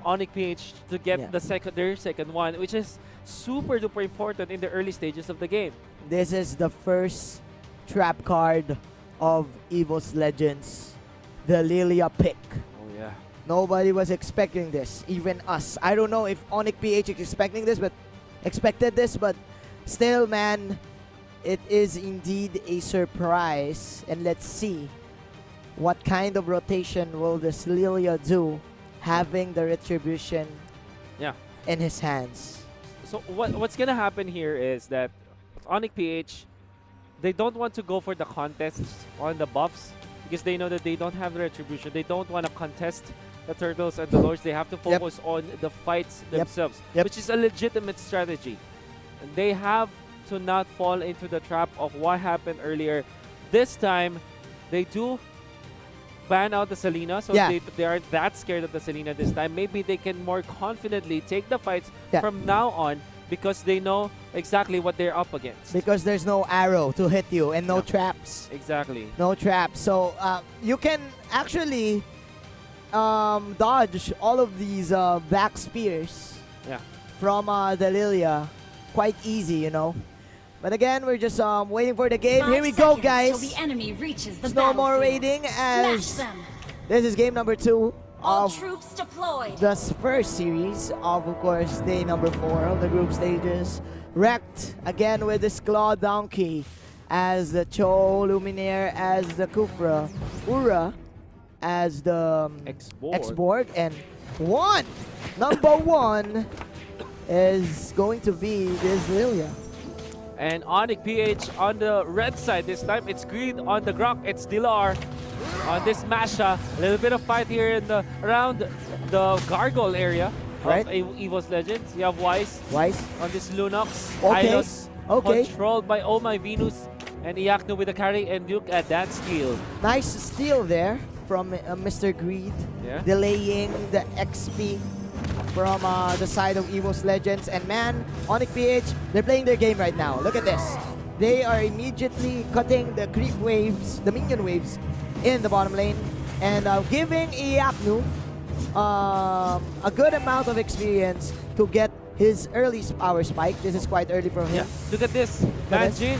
ONIC PH to get their second one, which is super duper important in the early stages of the game. This is the first trap card of EVOS Legends, the Lilia pick. Oh yeah. Nobody was expecting this, even us. I don't know if ONIC PH is expected this, but still, man, it is indeed a surprise. And let's see what kind of rotation will this Lilia do, having the retribution in his hands. So what's gonna happen here is that ONIC PH, they don't want to go for the contests on the buffs because they know that they don't have the retribution. They don't want to contest the turtles and the lords. They have to focus on the fights themselves, which is a legitimate strategy. And they have to not fall into the trap of what happened earlier. This time, they do ban out the Selena, so they aren't that scared of the Selena this time. Maybe they can more confidently take the fights from now on because they know exactly what they're up against. Because there's no arrow to hit you and no traps. Exactly. No traps. So you can actually dodge all of these back spears from the Lilia quite easy, you know. But again, we're just waiting for the game. Here we go, guys. The enemy reaches the no more waiting as this is game number 2 All of troops deployed. the first series of course, day number 4 of the group stages. Wrecked again with this Claw Donkey as the Cho Luminaire, as the Kufra, Ura as the X-Borg, and number 1 is going to be this Lilia. And ONIC PH on the red side this time. It's green on the Grok. It's Dilar on this Masha. A little bit of fight here in around the Gargoyle area of EVOS Legends. You have Wise on this Lunox. Hylos controlled by Oh My Venus. And Iaknu with the carry. And look at that steal. Nice steal there from Mr. Greed. Delaying the XP from the side of EVOS Legends. And man, ONIC PH, they're playing their game right now. Look at this. They are immediately cutting the creep waves, the minion waves in the bottom lane, and giving Iaknu a good amount of experience to get his early power spike. This is quite early for him. Look at this. Imagine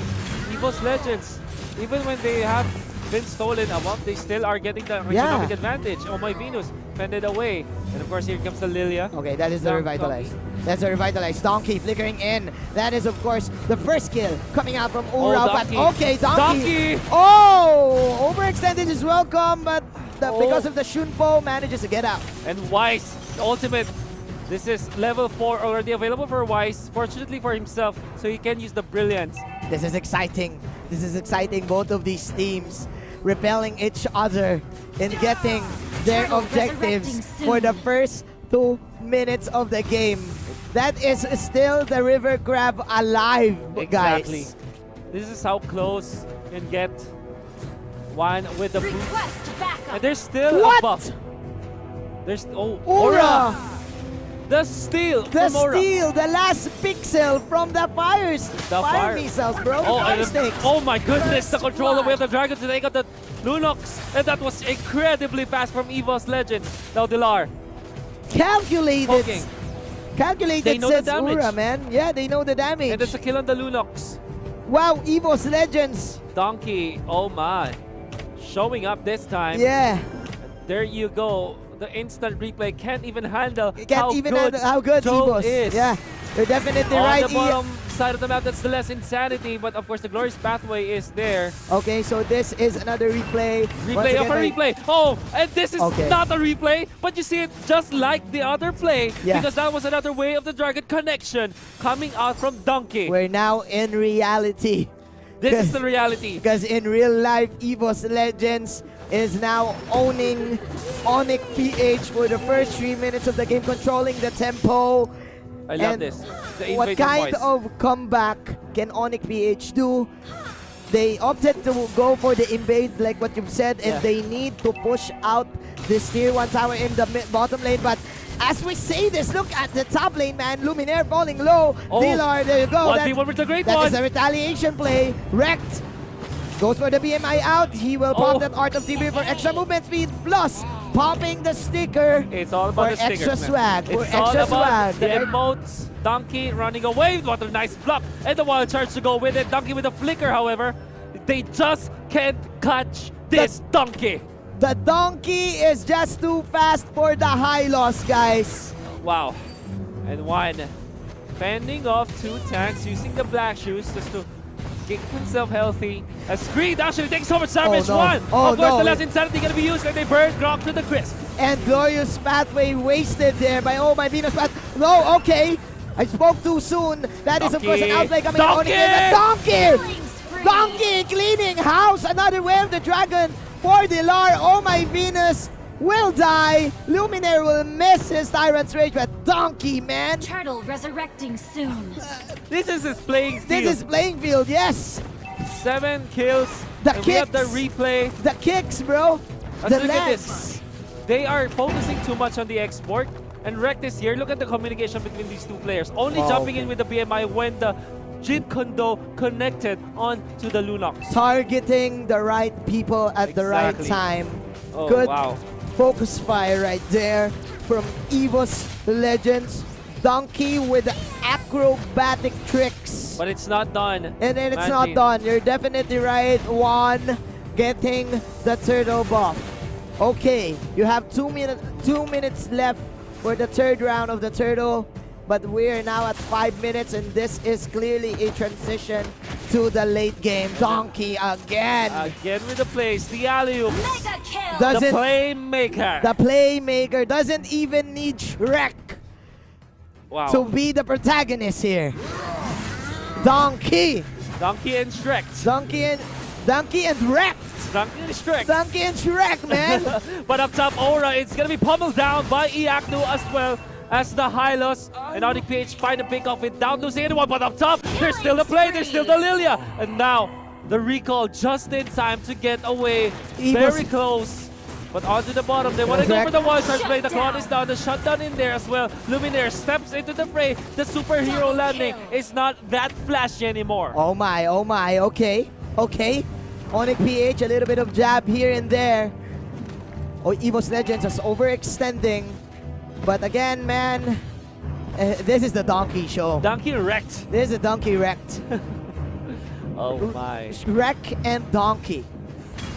EVOS Legends, even when they have been stolen a buff, they still are getting the economic advantage. Oh My Venus fended away. And of course, here comes the Lilia. Okay, that is the revitalized. That's a revitalized. Donkey flickering in. That is, of course, the first kill coming out from Ura. But okay, Donkey. Oh, overextended is welcome, but because of the Shunpo, manages to get out. And Wise, ultimate. This is level 4 already available for Wise. Fortunately for himself, so he can use the Brilliance. This is exciting. This is exciting. Both of these teams repelling each other in getting their objectives for the first 2 minutes of the game. That is still the river crab alive, guys. This is how close you can get one with the boost. And there's still a buff. There's Ura! The steal! The steal! The last pixel from the fire missiles, bro. Oh my goodness! The controller with the dragon to take out the Lunox. And that was incredibly fast from EVOS Legends. Now Dilar. Calculated. Calculated, They know the says damage. Ura, man. Yeah, they know the damage. And it's a kill on the Lunox. Wow, EVOS Legends. Donkey, oh my. Showing up this time. Yeah. There you go. The instant replay can't even handle How good Joe EVOS is. Yeah, you're definitely On right. the bottom side of the map, that's the less insanity, but of course the glorious pathway is there. Okay, so this is another replay. Once Replay of again, a replay. Oh, and this is Okay. not a replay, but you see it just like the other play, Yeah. because that was another Way of the Dragon connection coming out from Donkey. We're now in reality. This is the reality. Because in real life, EVOS Legends is now owning ONIC PH for the first 3 minutes of the game, controlling the tempo. I love And this. The what invasion kind voice. of comeback can ONIC PH do? They opted to go for the invade, like what you've said, and Yeah. they need to push out this tier 1 tower in the bottom lane. But as we say this, look at the top lane, man. Luminaire falling low. Oh, Dilar, there you go. 1v1 with the great That one. is a retaliation play. Wrecked. Goes for the BMI out. He will pop Oh. that Art of TV for extra movement speed. Plus, popping the sticker It's all for about the stickers, extra man. swag. For It's all extra about swag. the right? emotes. Donkey running away. What a nice block. And the wild charge to go with it. Donkey with a flicker, however. They just can't catch this Donkey. The donkey is just too fast for the high loss, guys. Wow. And one fending off 2 tanks using the black shoes just to keep himself healthy. A screen actually takes so much damage. no. One. Oh, of course, no. the last insanity gonna be used and they burn Grok to the crisp. And Glorious Pathway wasted there by Oh My Venus Path. No, okay. I spoke too soon. That is, of course, an outplay coming on Donkey! the Donkey! Killing spree. Donkey cleaning house. Another Way of the Dragon for Dilar. Oh My Venus will die. Luminaire will miss his Tyrant's Rage, but Donkey, man. Turtle resurrecting soon. This is his playing field. This is playing field, yes. 7 kills. The and we have the kicks. replay. The kicks, bro. Let's The look at legs. this. They are focusing too much on the export. And Rec this year, look at the communication between these 2 players. Only Wow. jumping in with the BMI when the Jin Kondo connected onto the Lunox. Targeting the right people at the right Exactly. time. Oh, Good wow. focus fire right there from EVOS Legends. Donkey with acrobatic tricks. But it's not done. And then it's not Manjin. done. You're definitely right. One getting the turtle buff. Okay, you have 2 minutes left for the 3rd round of the turtle. But we're now at 5 minutes, and this is clearly a transition to the late game. Donkey again. Again with the plays, the alley-oop, Mega kill. Does the it- playmaker. The playmaker doesn't even need Shrek Wow. to be the protagonist here. Donkey. Donkey and Shrek. Donkey and Wreck. Donkey and Shrek. Donkey and Shrek, man. But up top, Aura, it's gonna be pummeled down by Iaknu as well as the Hylos. And ONIC PH find a pick off without losing anyone. But up top, there's still the play, there's still the Lilia. And now, the recall just in time to get away. Very close. But onto the bottom, they want to go for the wild charge play. The cloud is down, the shutdown in there as well. Luminaire steps into the fray. The superhero landing is not that flashy anymore. Oh my, okay. ONIC PH, a little bit of jab here and there. Oh, EVOS Legends is overextending. But again, man, this is the Donkey show. Donkey wrecked. This is Donkey wrecked. Oh my. Wreck and Donkey,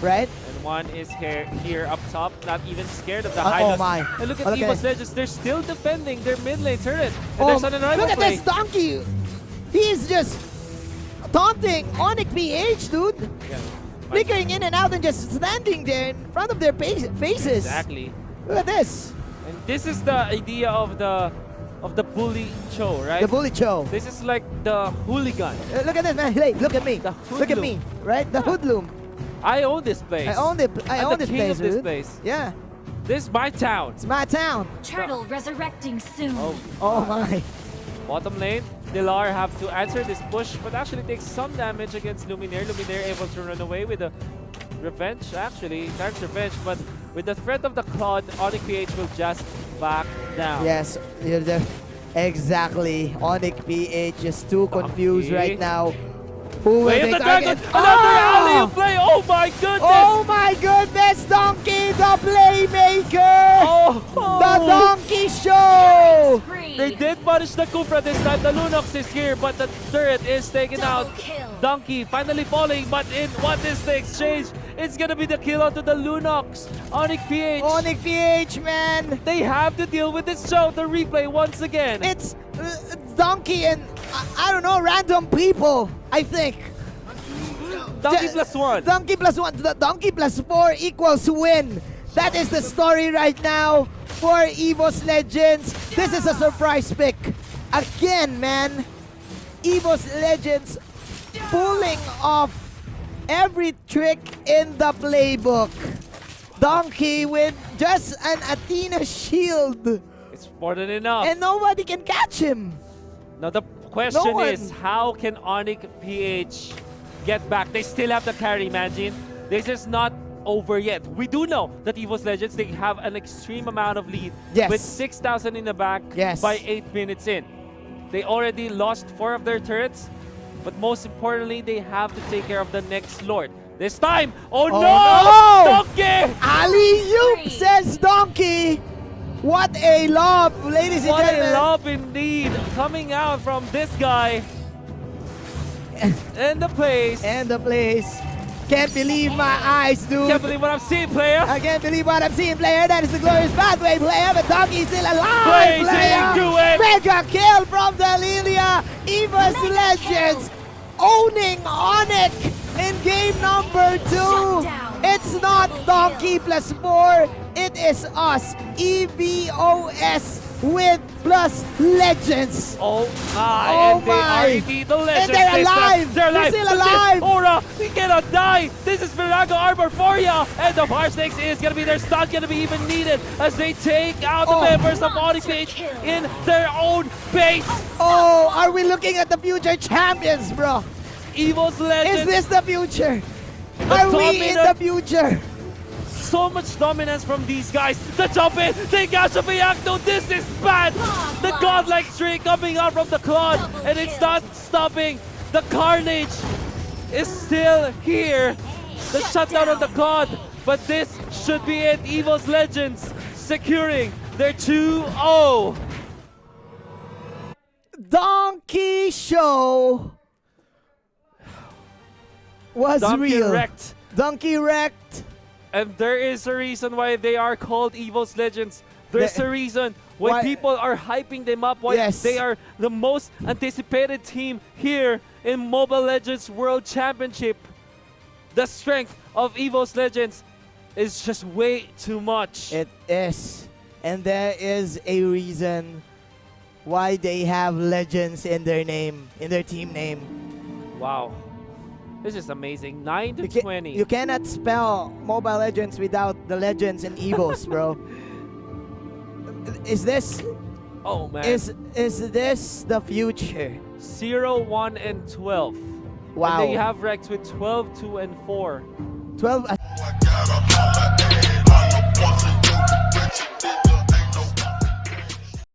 right? And one is here up top, not even scared of the Oh Hylos. my. And look at Okay. EVOS Legends, they're still defending their mid lane turret. And Oh, there's an arrival look at play. this Donkey. He's just taunting ONIC PH, dude. Yeah. Flickering in and out and just standing there in front of their faces. Exactly. Look at this. And this is the idea of the bully show, right? The bully show. This is like the hooligan. Look at this, man. Hey, look at me. The Look at me. Right? The hoodlum. I own this place. I own it. I I'm own the this king place, of this dude. place. Yeah. This is my town. It's my town. Turtle resurrecting soon. Oh my. Bottom lane, Dilar have to answer this push, but actually takes some damage against Luminaire. Luminaire able to run away with a revenge, actually. Time's revenge, but with the threat of the Claude, ONIC PH will just back down. Yes. You're there. Exactly. ONIC PH is too confused Okay. right now. Who will Way of they the dragon! target? Another Oh! alley play! Oh my goodness! Oh my goodness, Donkey the playmaker! Oh! The Donkey Show! They did punish the Kufra this time. The Lunox is here, but the turret is taken out. Double kill. Donkey finally falling, but in what is the exchange? It's gonna be the kill onto the Lunox. ONIC PH. ONIC PH, man! They have to deal with this show. The replay once again. It's Donkey and, I don't know, random people, I think. Donkey plus 1. Donkey plus 1. Donkey plus 4 equals win. That is the story right now for EVOS Legends. This is a surprise pick. Again, man. EVOS Legends pulling off every trick in the playbook. Donkey with just an Athena shield. It's more than enough. And nobody can catch him. Now the question one. is, how can ONIC PH get back? They still have the carry, imagine. This is not over yet. We do know that EVOS Legends, they have an extreme amount of lead. Yes. With 6,000 in the back Yes. by 8 minutes in. They already lost 4 of their turrets, but most importantly, they have to take care of the next Lord. This time, oh no! no! Donkey! Alley-oop, says Donkey. What a lob, ladies and What gentlemen. a lob indeed, coming out from this guy. And the place. And the place. Can't believe my eyes, dude. Can't believe what I'm seeing, player. I can't believe what I'm seeing, player. That is the glorious pathway, player. But Donkey's still alive, Blazing player. to it. Mega kill from the Lilia. EVOS Legends owning ONIC in game number 2. Shut down. It's not Donkey plus 4. It is us, EVOS with plus Legends. Oh my, Oh and they my. are indeed the legends. And they're this time. alive. They're alive. They're still But this alive. Aura, we cannot die. This is Virago Arbor for ya. And the Fire Snakes is going to be, they're not going to be even needed as they take out the Oh. members of Monster ONIC kill. in their own base. Oh, are we looking at the future champions, bro? EVOS Is Legends, this the future? Are we in the dominant- future? so much dominance from these guys. The jump in, they got No, this is bad. The godlike streak coming out from the Claude, and it's not stopping. The carnage is still here. The shutdown of the Claude, but this should be it. EVOS Legends securing their 2-0. Donkey Show was Donkey real. wrecked. Donkey wrecked. And there is a reason why they are called EVOS Legends. There's The- a reason why why- people are hyping them up, why Yes. they are the most anticipated team here in Mobile Legends World Championship. The strength of EVOS Legends is just way too much. It is. And there is a reason why they have legends in their name, in their team name. Wow. This is amazing. 9 to You, 20. you cannot spell Mobile Legends without the legends in EVOS, bro. Is this oh man. is this the future? 0, 1, and 12. Wow. And they have Rex with 12, 2, and 4. 12 I got a holler and I look once